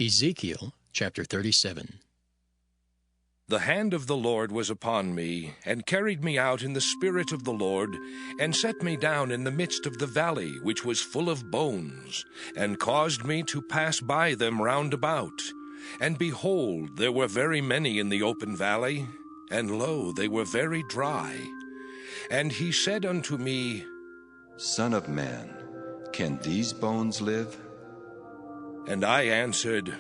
Ezekiel chapter 37. The hand of the Lord was upon me, and carried me out in the spirit of the Lord, and set me down in the midst of the valley, which was full of bones, and caused me to pass by them round about. And behold, there were very many in the open valley, and lo, they were very dry. And he said unto me, Son of man, can these bones live? And I answered,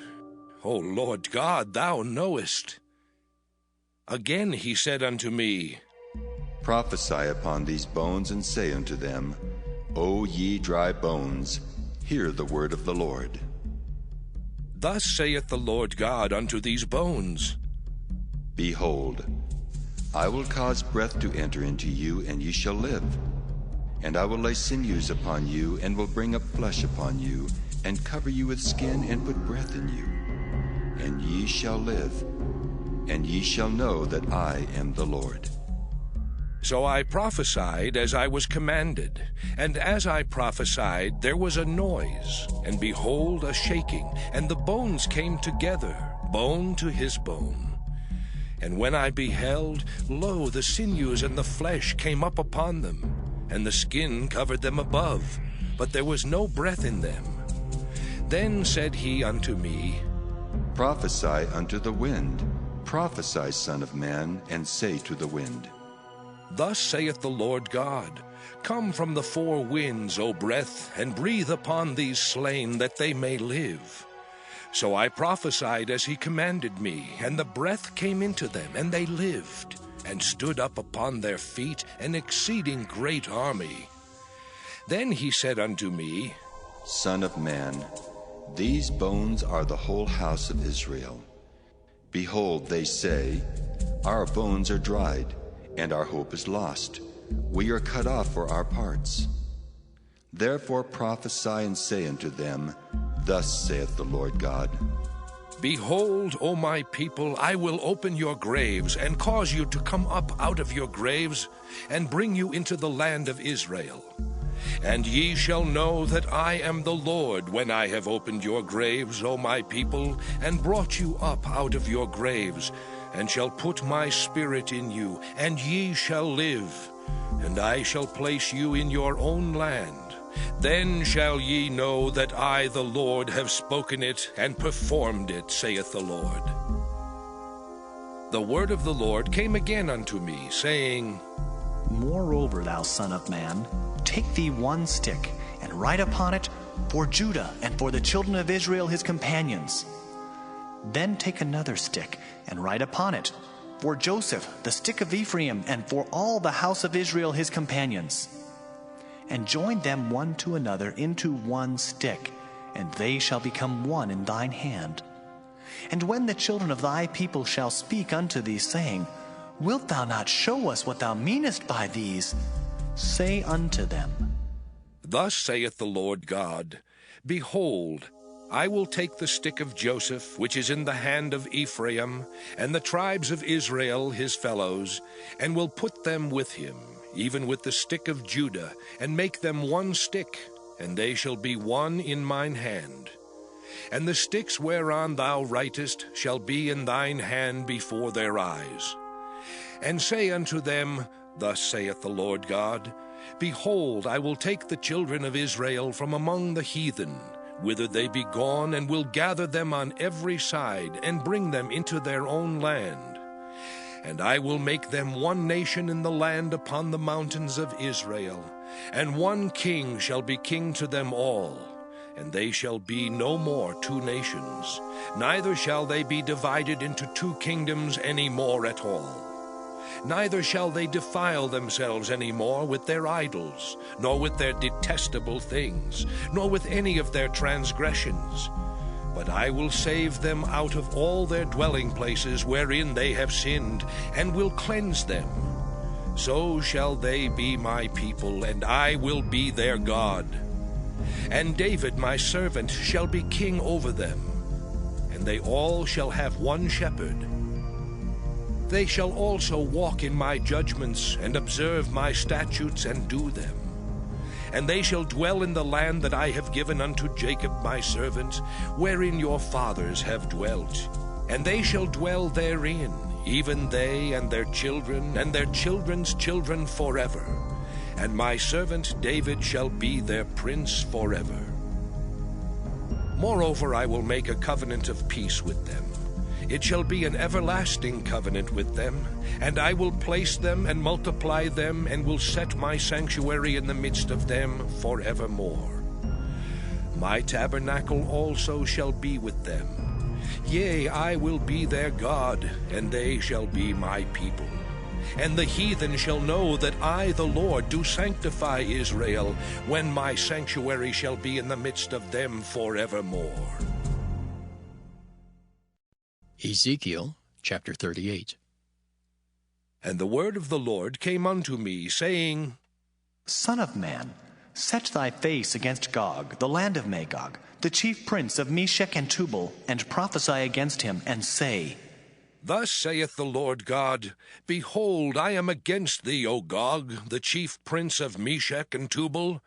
O Lord God, thou knowest. Again he said unto me, Prophesy upon these bones, and say unto them, O ye dry bones, hear the word of the Lord. Thus saith the Lord God unto these bones, Behold, I will cause breath to enter into you, and ye shall live. And I will lay sinews upon you, and will bring up flesh upon you, and cover you with skin, and put breath in you. And ye shall live, and ye shall know that I am the Lord. So I prophesied as I was commanded, and as I prophesied there was a noise, and behold, a shaking, and the bones came together, bone to his bone. And when I beheld, lo, the sinews and the flesh came up upon them, and the skin covered them above, but there was no breath in them. Then said he unto me, Prophesy unto the wind, prophesy, Son of man, and say to the wind, Thus saith the Lord God, Come from the four winds, O breath, and breathe upon these slain, that they may live. So I prophesied as he commanded me, and the breath came into them, and they lived, and stood up upon their feet, an exceeding great army. Then he said unto me, Son of man, these bones are the whole house of Israel. Behold, they say, Our bones are dried, and our hope is lost. We are cut off for our parts. Therefore prophesy and say unto them, Thus saith the Lord God, Behold, O my people, I will open your graves, and cause you to come up out of your graves, and bring you into the land of Israel. And ye shall know that I am the Lord, when I have opened your graves, O my people, and brought you up out of your graves, and shall put my spirit in you, and ye shall live, and I shall place you in your own land. Then shall ye know that I, the Lord, have spoken it, and performed it, saith the Lord. The word of the Lord came again unto me, saying, Moreover, thou son of man, take thee one stick, and write upon it, For Judah, and for the children of Israel his companions. Then take another stick, and write upon it, For Joseph, the stick of Ephraim, and for all the house of Israel his companions. And join them one to another into one stick, and they shall become one in thine hand. And when the children of thy people shall speak unto thee, saying, Wilt thou not show us what thou meanest by these? Say unto them, Thus saith the Lord God, Behold, I will take the stick of Joseph, which is in the hand of Ephraim, and the tribes of Israel his fellows, and will put them with him, even with the stick of Judah, and make them one stick, and they shall be one in mine hand. And the sticks whereon thou writest shall be in thine hand before their eyes. And say unto them, Thus saith the Lord God, Behold, I will take the children of Israel from among the heathen, whither they be gone, and will gather them on every side, and bring them into their own land. And I will make them one nation in the land upon the mountains of Israel, and one king shall be king to them all. And they shall be no more two nations, neither shall they be divided into two kingdoms any more at all. Neither shall they defile themselves any more with their idols, nor with their detestable things, nor with any of their transgressions. But I will save them out of all their dwelling places wherein they have sinned, and will cleanse them. So shall they be my people, and I will be their God. And David my servant shall be king over them, and they all shall have one shepherd. They shall also walk in my judgments, and observe my statutes, and do them. and they shall dwell in the land that I have given unto Jacob my servant, wherein your fathers have dwelt. And they shall dwell therein, even they and their children's children forever. And my servant David shall be their prince forever. Moreover, I will make a covenant of peace with them. It shall be an everlasting covenant with them, and I will place them and multiply them, and will set my sanctuary in the midst of them forevermore. My tabernacle also shall be with them. Yea, I will be their God, and they shall be my people. And the heathen shall know that I, the Lord, do sanctify Israel, when my sanctuary shall be in the midst of them forevermore. Ezekiel chapter 38. And the word of the Lord came unto me, saying, Son of man, set thy face against Gog, the land of Magog, the chief prince of Meshech and Tubal, and prophesy against him, and say, Thus saith the Lord God, Behold, I am against thee, O Gog, the chief prince of Meshech and Tubal,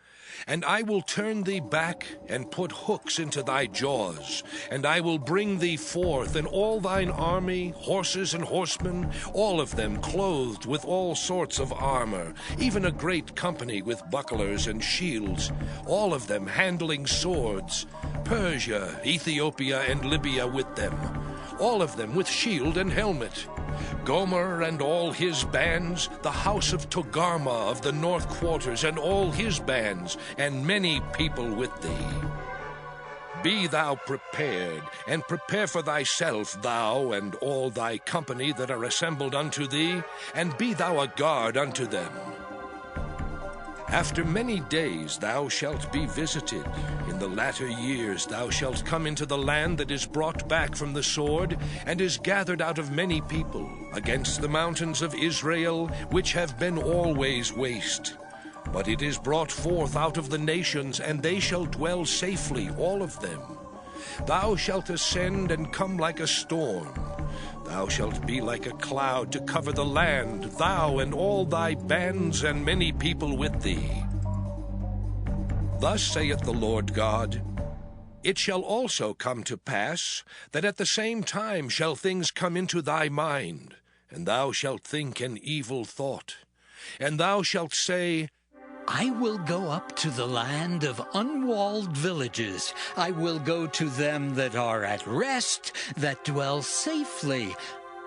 and I will turn thee back, and put hooks into thy jaws, and I will bring thee forth, and all thine army, horses and horsemen, all of them clothed with all sorts of armor, even a great company with bucklers and shields, all of them handling swords, Persia, Ethiopia, and Libya with them, all of them with shield and helmet. Gomer and all his bands, the house of Togarmah of the north quarters and all his bands, and many people with thee. Be thou prepared, and prepare for thyself, thou and all thy company that are assembled unto thee, and be thou a guard unto them. After many days thou shalt be visited. In the latter years thou shalt come into the land that is brought back from the sword, and is gathered out of many people, against the mountains of Israel, which have been always waste. But it is brought forth out of the nations, and they shall dwell safely, all of them. Thou shalt ascend and come like a storm. Thou shalt be like a cloud to cover the land, thou and all thy bands and many people with thee. Thus saith the Lord God, It shall also come to pass, that at the same time shall things come into thy mind, and thou shalt think an evil thought. And thou shalt say, I will go up to the land of unwalled villages. I will go to them that are at rest, that dwell safely,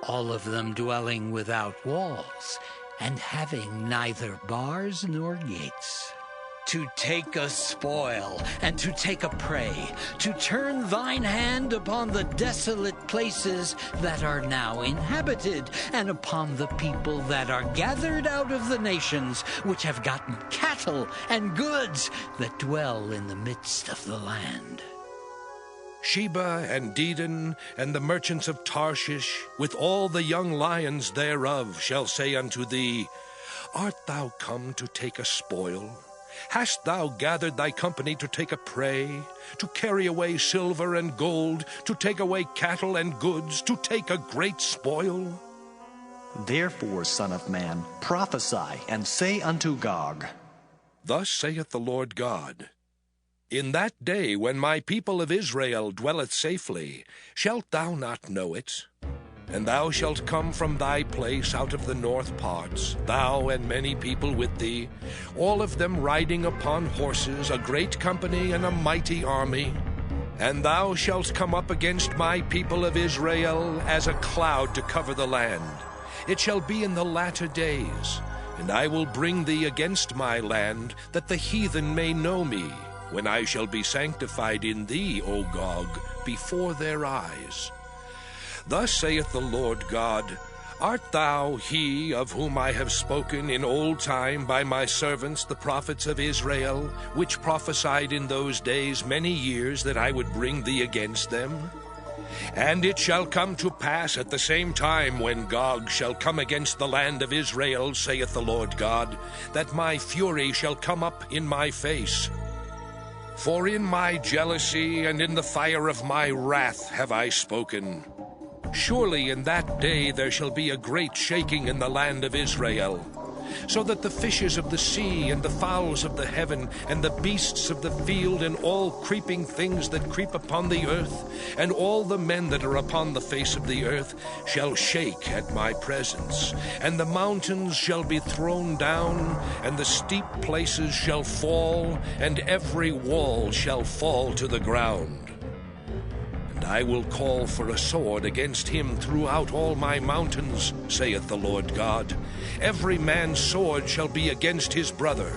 all of them dwelling without walls, and having neither bars nor gates. To take a spoil, and to take a prey, to turn thine hand upon the desolate places that are now inhabited, and upon the people that are gathered out of the nations, which have gotten cattle and goods, that dwell in the midst of the land. Sheba and Dedan, and the merchants of Tarshish, with all the young lions thereof, shall say unto thee, Art thou come to take a spoil? Hast thou gathered thy company to take a prey, to carry away silver and gold, to take away cattle and goods, to take a great spoil? Therefore, Son of man, prophesy, and say unto Gog, Thus saith the Lord God, In that day when my people of Israel dwelleth safely, shalt thou not know it? And thou shalt come from thy place out of the north parts, thou and many people with thee, all of them riding upon horses, a great company and a mighty army. And thou shalt come up against my people of Israel as a cloud to cover the land. It shall be in the latter days, and I will bring thee against my land, that the heathen may know me, when I shall be sanctified in thee, O Gog, before their eyes. Thus saith the Lord God, Art thou he of whom I have spoken in old time by my servants the prophets of Israel, which prophesied in those days many years that I would bring thee against them? And it shall come to pass at the same time when Gog shall come against the land of Israel, saith the Lord God, that my fury shall come up in my face. For in my jealousy and in the fire of my wrath have I spoken. Surely in that day there shall be a great shaking in the land of Israel. so that the fishes of the sea and the fowls of the heaven and the beasts of the field and all creeping things that creep upon the earth and all the men that are upon the face of the earth shall shake at my presence, and the mountains shall be thrown down, and the steep places shall fall, and every wall shall fall to the ground. And I will call for a sword against him throughout all my mountains, saith the Lord God. Every man's sword shall be against his brother.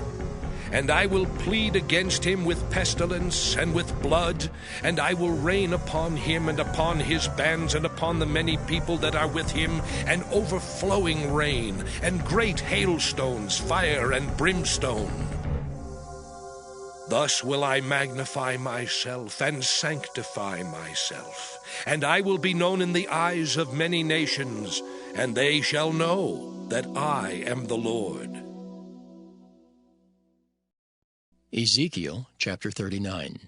And I will plead against him with pestilence and with blood, and I will rain upon him and upon his bands and upon the many people that are with him an overflowing rain, and great hailstones, fire and brimstone. Thus will I magnify myself and sanctify myself, and I will be known in the eyes of many nations, and they shall know that I am the Lord. Ezekiel chapter 39.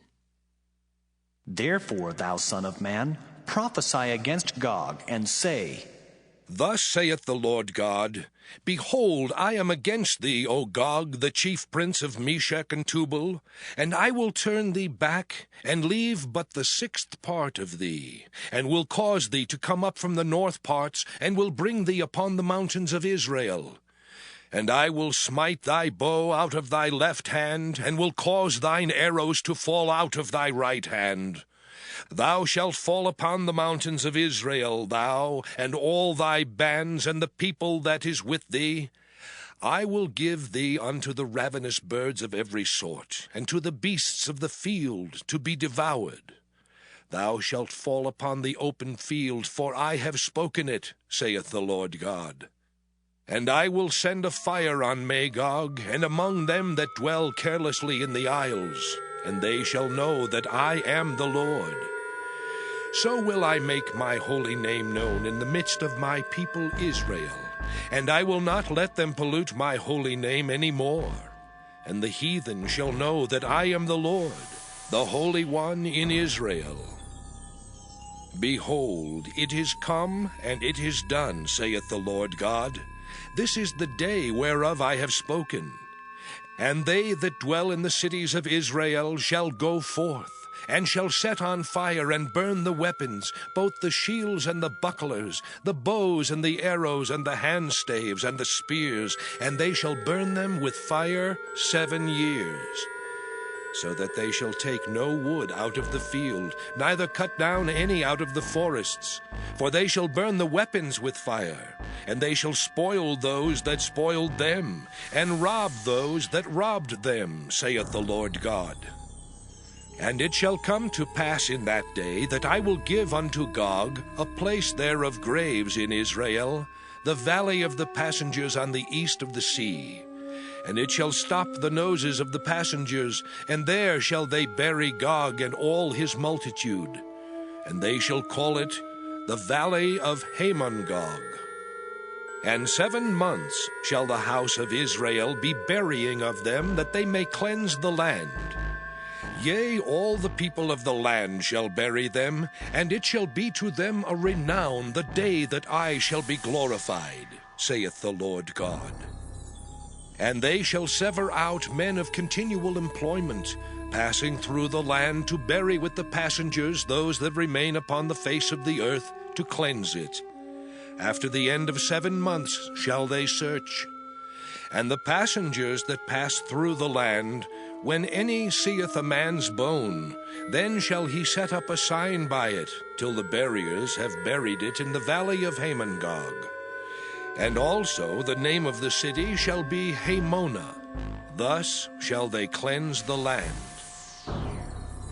Therefore, thou son of man, prophesy against Gog, and say, Thus saith the Lord God, Behold, I am against thee, O Gog, the chief prince of Meshech and Tubal, and I will turn thee back, and leave but the 6th part of thee, and will cause thee to come up from the north parts, and will bring thee upon the mountains of Israel. And I will smite thy bow out of thy left hand, and will cause thine arrows to fall out of thy right hand. Thou shalt fall upon the mountains of Israel, thou, and all thy bands, and the people that is with thee. I will give thee unto the ravenous birds of every sort, and to the beasts of the field to be devoured. Thou shalt fall upon the open field, for I have spoken it, saith the Lord God. And I will send a fire on Magog, and among them that dwell carelessly in the isles, and they shall know that I am the Lord. So will I make my holy name known in the midst of my people Israel, and I will not let them pollute my holy name any more. And the heathen shall know that I am the Lord, the Holy One in Israel. Behold, it is come, and it is done, saith the Lord God. This is the day whereof I have spoken. And they that dwell in the cities of Israel shall go forth, and shall set on fire and burn the weapons, both the shields and the bucklers, the bows and the arrows and the handstaves and the spears, and they shall burn them with fire 7 years. So that they shall take no wood out of the field, neither cut down any out of the forests. For they shall burn the weapons with fire, and they shall spoil those that spoiled them, and rob those that robbed them, saith the Lord God. And it shall come to pass in that day that I will give unto Gog a place there of graves in Israel, the valley of the passengers on the east of the sea. And it shall stop the noses of the passengers, and there shall they bury Gog and all his multitude. And they shall call it the valley of Hamon-Gog. And 7 months shall the house of Israel be burying of them, that they may cleanse the land. Yea, all the people of the land shall bury them, and it shall be to them a renown the day that I shall be glorified, saith the Lord God. And they shall sever out men of continual employment, passing through the land to bury with the passengers those that remain upon the face of the earth, to cleanse it. After the end of 7 months shall they search. And the passengers that pass through the land, when any seeth a man's bone, then shall he set up a sign by it, till the buriers have buried it in the valley of Hamon-Gog. And also the name of the city shall be Hamona. Thus shall they cleanse the land.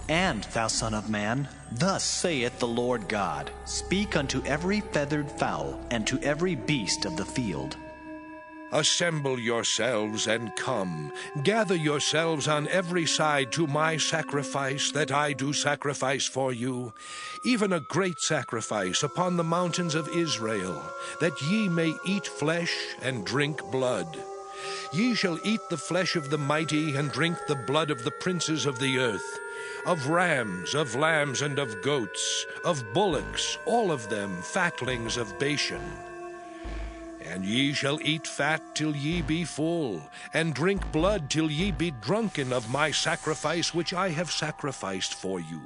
And, thou son of man, thus saith the Lord God, Speak unto every feathered fowl, and to every beast of the field. Assemble yourselves and come. Gather yourselves on every side to my sacrifice that I do sacrifice for you, even a great sacrifice upon the mountains of Israel, that ye may eat flesh and drink blood. Ye shall eat the flesh of the mighty, and drink the blood of the princes of the earth, of rams, of lambs, and of goats, of bullocks, all of them fatlings of Bashan. And ye shall eat fat till ye be full, and drink blood till ye be drunken of my sacrifice which I have sacrificed for you.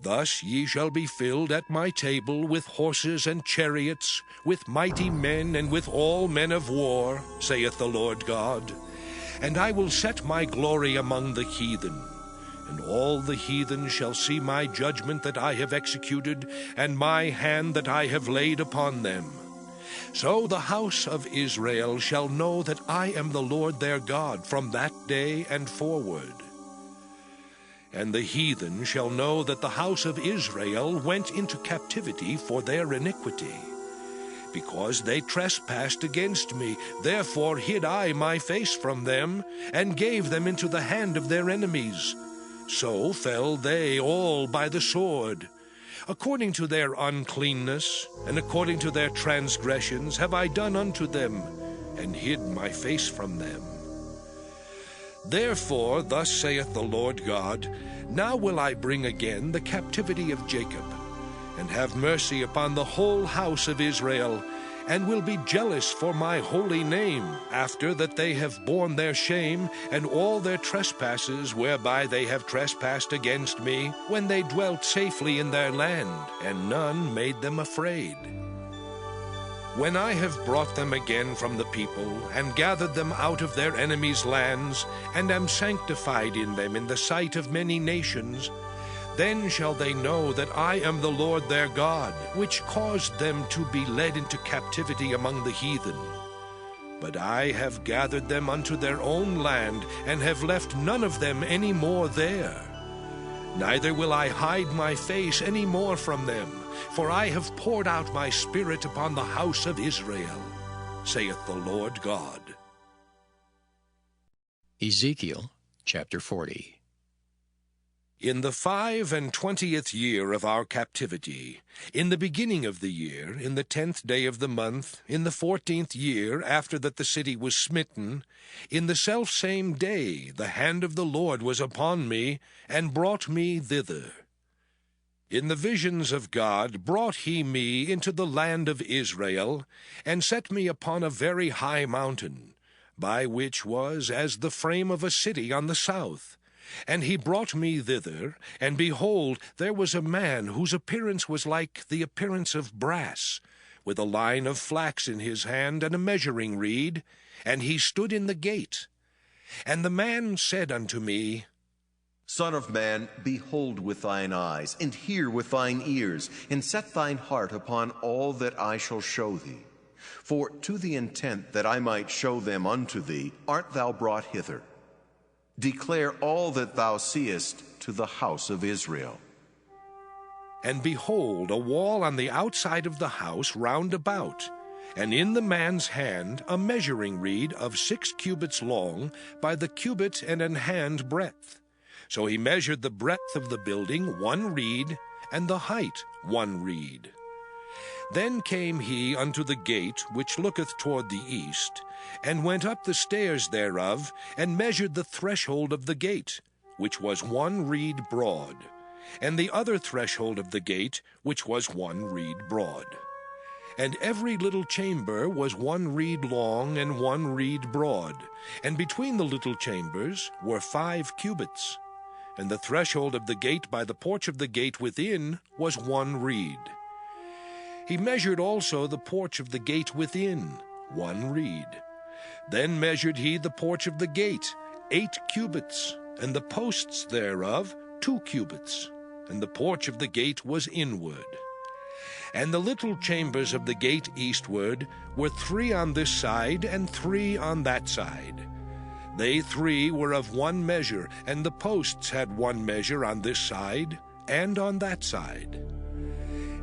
Thus ye shall be filled at my table with horses and chariots, with mighty men and with all men of war, saith the Lord God. And I will set my glory among the heathen. And all the heathen shall see my judgment that I have executed, and my hand that I have laid upon them. So the house of Israel shall know that I am the Lord their God from that day and forward. And the heathen shall know that the house of Israel went into captivity for their iniquity. Because they trespassed against me, therefore hid I my face from them, and gave them into the hand of their enemies. So fell they all by the sword. According to their uncleanness, and according to their transgressions have I done unto them, and hid my face from them. Therefore thus saith the Lord God, Now will I bring again the captivity of Jacob, and have mercy upon the whole house of Israel, and will be jealous for my holy name, after that they have borne their shame, and all their trespasses whereby they have trespassed against me, when they dwelt safely in their land, and none made them afraid. When I have brought them again from the people, and gathered them out of their enemies' lands, and am sanctified in them in the sight of many nations, then shall they know that I am the Lord their God, which caused them to be led into captivity among the heathen. But I have gathered them unto their own land, and have left none of them any more there. Neither will I hide my face any more from them, for I have poured out my Spirit upon the house of Israel, saith the Lord God. Ezekiel chapter 40. In the 25th year of our captivity, in the beginning of the year, in the 10th day of the month, in the 14th year after that the city was smitten, in the selfsame day the hand of the Lord was upon me, and brought me thither. In the visions of God brought he me into the land of Israel, and set me upon a very high mountain, by which was as the frame of a city on the south. And he brought me thither, and behold, there was a man whose appearance was like the appearance of brass, with a line of flax in his hand and a measuring reed, and he stood in the gate. And the man said unto me, Son of man, behold with thine eyes, and hear with thine ears, and set thine heart upon all that I shall show thee. For to the intent that I might show them unto thee art thou brought hither. Declare all that thou seest to the house of Israel. And behold, a wall on the outside of the house round about, and in the man's hand a measuring reed of 6 cubits long, by the cubit and an hand breadth. So he measured the breadth of the building 1 reed, and the height 1 reed. Then came he unto the gate which looketh toward the east, and went up the stairs thereof, and measured the threshold of the gate, which was 1 reed broad, and the other threshold of the gate, which was 1 reed broad. And every little chamber was 1 reed long and 1 reed broad, and between the little chambers were 5 cubits. And the threshold of the gate by the porch of the gate within was 1 reed. He measured also the porch of the gate within, 1 reed. Then measured he the porch of the gate, 8 cubits, and the posts thereof 2 cubits, and the porch of the gate was inward. And the little chambers of the gate eastward were 3 on this side and 3 on that side. They 3 were of 1 measure, and the posts had 1 measure on this side and on that side.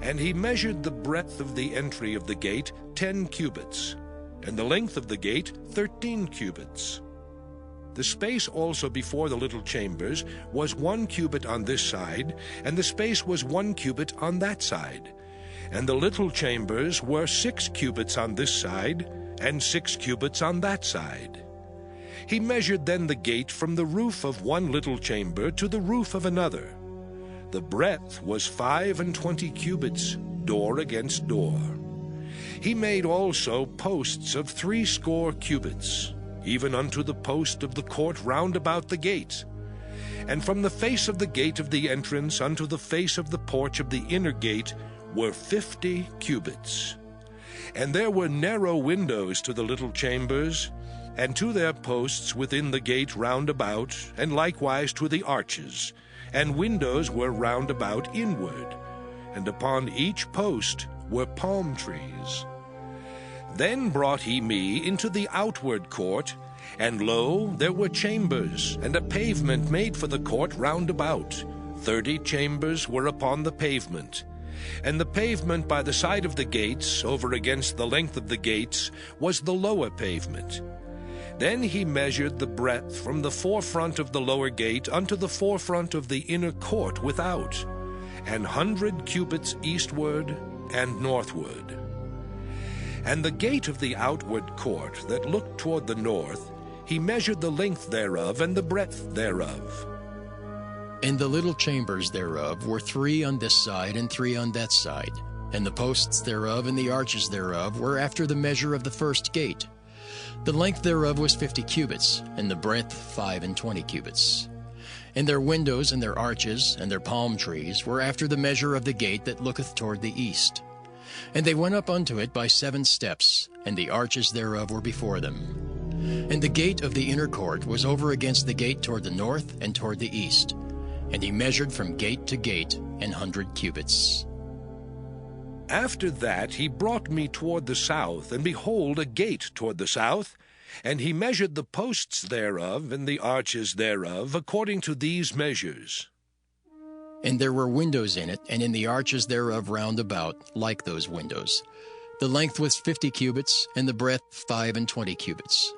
And he measured the breadth of the entry of the gate 10 cubits, and the length of the gate 13 cubits. The space also before the little chambers was 1 cubit on this side, and the space was 1 cubit on that side. And the little chambers were 6 cubits on this side, and 6 cubits on that side. He measured then the gate from the roof of 1 little chamber to the roof of another. The breadth was 25 cubits, door against door. He made also posts of 60 cubits, even unto the post of the court round about the gate. And from the face of the gate of the entrance unto the face of the porch of the inner gate were 50 cubits. And there were narrow windows to the little chambers, and to their posts within the gate round about, and likewise to the arches, and windows were round about inward, and upon each post were palm trees. Then brought he me into the outward court, and lo, there were chambers, and a pavement made for the court round about. 30 chambers were upon the pavement. And the pavement by the side of the gates, over against the length of the gates, was the lower pavement. Then he measured the breadth from the forefront of the lower gate unto the forefront of the inner court without, 100 cubits eastward and northward. And the gate of the outward court that looked toward the north, he measured the length thereof and the breadth thereof. And the little chambers thereof were 3 on this side and 3 on that side, and the posts thereof and the arches thereof were after the measure of the first gate. The length thereof was 50 cubits, and the breadth 25 cubits. And their windows and their arches and their palm trees were after the measure of the gate that looketh toward the east. And they went up unto it by 7 steps, and the arches thereof were before them. And the gate of the inner court was over against the gate toward the north and toward the east. And he measured from gate to gate 100 cubits. After that he brought me toward the south, and behold, a gate toward the south. And he measured the posts thereof and the arches thereof according to these measures. And there were windows in it, and in the arches thereof round about, like those windows. The length was 50 cubits, and the breadth 25 cubits.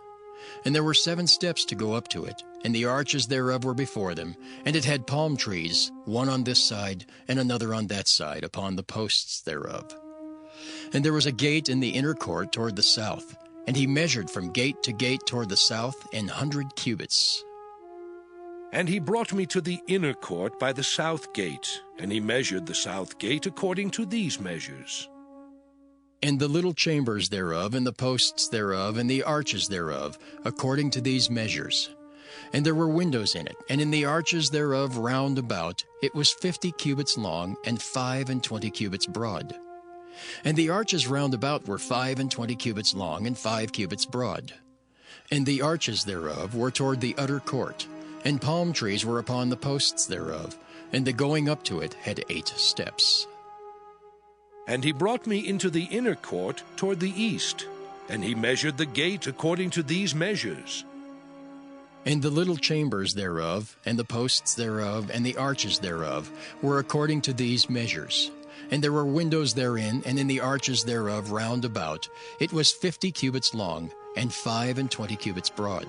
And there were 7 steps to go up to it, and the arches thereof were before them, and it had palm trees, one on this side, and another on that side, upon the posts thereof. And there was a gate in the inner court toward the south, and he measured from gate to gate toward the south 100 cubits. And he brought me to the inner court by the south gate, and he measured the south gate according to these measures. And the little chambers thereof, and the posts thereof, and the arches thereof, according to these measures. And there were windows in it, and in the arches thereof round about, it was 50 cubits long, and 25 cubits broad. And the arches round about were 25 cubits long, and 5 cubits broad. And the arches thereof were toward the utter court, and palm trees were upon the posts thereof, and the going up to it had 8 steps. And he brought me into the inner court toward the east, and he measured the gate according to these measures. And the little chambers thereof, and the posts thereof, and the arches thereof, were according to these measures. And there were windows therein, and in the arches thereof round about, it was 50 cubits long, and 25 cubits broad.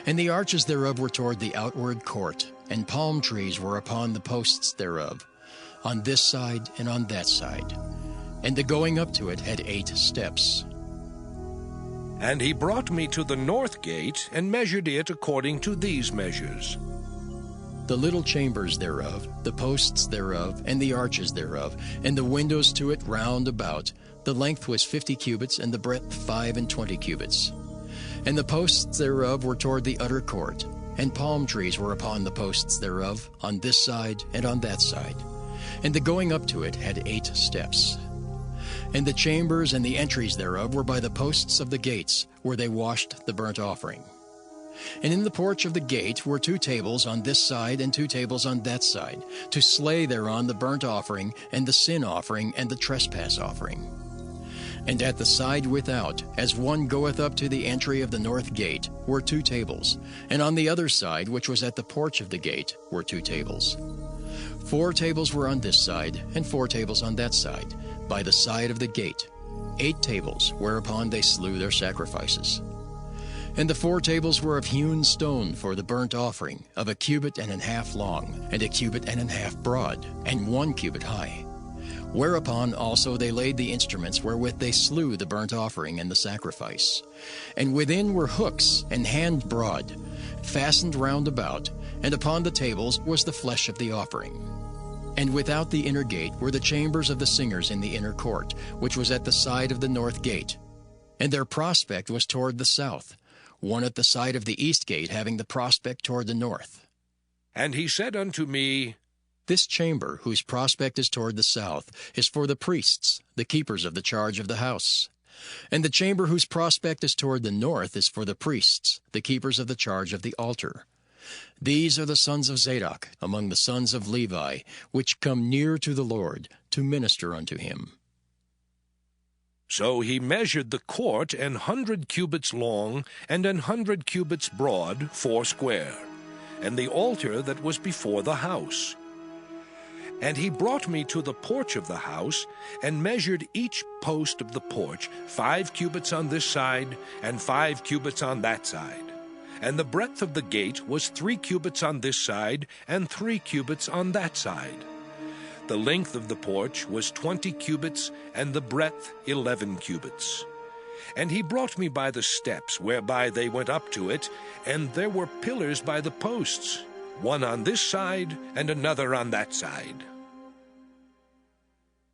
And the arches thereof were toward the outward court, and palm trees were upon the posts thereof, on this side and on that side. And the going up to it had 8 steps. And he brought me to the north gate, and measured it according to these measures. The little chambers thereof, the posts thereof, and the arches thereof, and the windows to it round about, the length was 50 cubits, and the breadth 25 cubits. And the posts thereof were toward the utter court, and palm trees were upon the posts thereof, on this side and on that side. And the going up to it had 8 steps. And the chambers and the entries thereof were by the posts of the gates, where they washed the burnt offering. And in the porch of the gate were 2 tables on this side and 2 tables on that side, to slay thereon the burnt offering, and the sin offering, and the trespass offering. And at the side without, as one goeth up to the entry of the north gate, were 2 tables, and on the other side, which was at the porch of the gate, were 2 tables. 4 tables were on this side, and 4 tables on that side, by the side of the gate, 8 tables, whereupon they slew their sacrifices. And the 4 tables were of hewn stone for the burnt offering, of 1.5 cubits long, and 1.5 cubits broad, and 1 cubit high. Whereupon also they laid the instruments wherewith they slew the burnt offering and the sacrifice. And within were hooks, and hand broad, fastened round about, and upon the tables was the flesh of the offering. And without the inner gate were the chambers of the singers in the inner court, which was at the side of the north gate. And their prospect was toward the south, one at the side of the east gate having the prospect toward the north. And he said unto me, This chamber, whose prospect is toward the south, is for the priests, the keepers of the charge of the house. And the chamber whose prospect is toward the north is for the priests, the keepers of the charge of the altar. These are the sons of Zadok, among the sons of Levi, which come near to the Lord, to minister unto him. So he measured the court 100 cubits long, and 100 cubits broad, foursquare, and the altar that was before the house. And he brought me to the porch of the house, and measured each post of the porch 5 cubits on this side, and 5 cubits on that side. And the breadth of the gate was 3 cubits on this side, and 3 cubits on that side. The length of the porch was 20 cubits, and the breadth 11 cubits. And he brought me by the steps whereby they went up to it, and there were pillars by the posts, one on this side and another on that side.